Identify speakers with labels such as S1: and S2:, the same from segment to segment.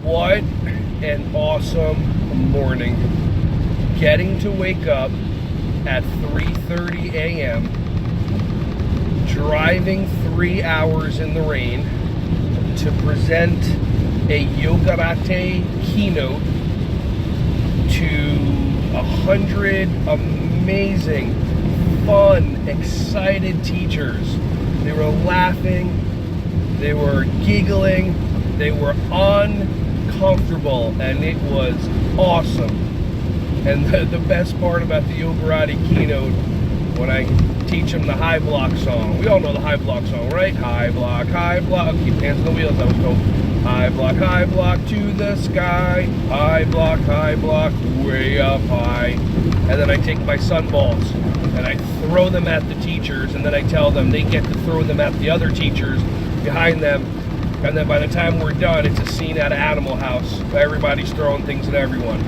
S1: What an awesome morning. Getting to wake up at 3:30 a.m., driving 3 hours in the rain to present a Yogarate keynote to 100 amazing, fun, excited teachers. They were laughing, they were giggling, they were uncomfortable, and it was awesome. And the best part about the Yogarate keynote, when I teach them the high block song. We all know the high block song, right? High block, keep hands on the wheels, that was cool. High block to the sky. High block, way up high. And then I take my sunballs and I throw them at the teachers, and then I tell them they get to throw them at the other teachers behind them. And then by the time we're done, it's a scene out of Animal House. Everybody's throwing things at everyone,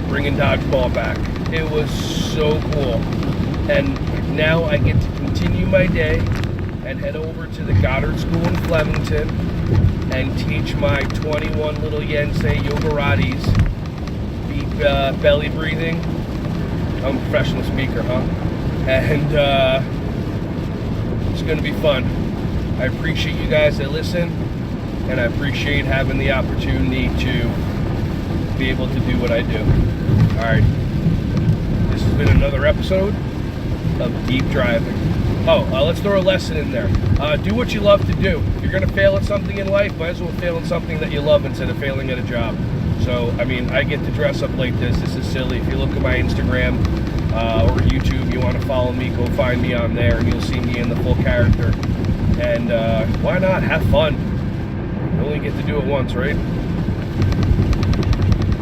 S1: bringing dodgeball back. It was so cool. And now I get to continue my day and head over to the Goddard School in Flemington and teach my 21 little Yensei Yogarates. Deep belly breathing. I'm a professional speaker, huh? And it's going to be fun. I appreciate you guys that listen, and I appreciate having the opportunity to be able to do what I do. All right. This has been another episode of Deep Driving. Let's throw a lesson in there. Do what you love to do. If you're going to fail at something in life, might as well fail at something that you love instead of failing at a job. So, I mean, I get to dress up like this. This is silly. If you look at my Instagram or YouTube, you want to follow me, go find me on there, and you'll see me in the full character. And why not? Have fun. You only get to do it once, right?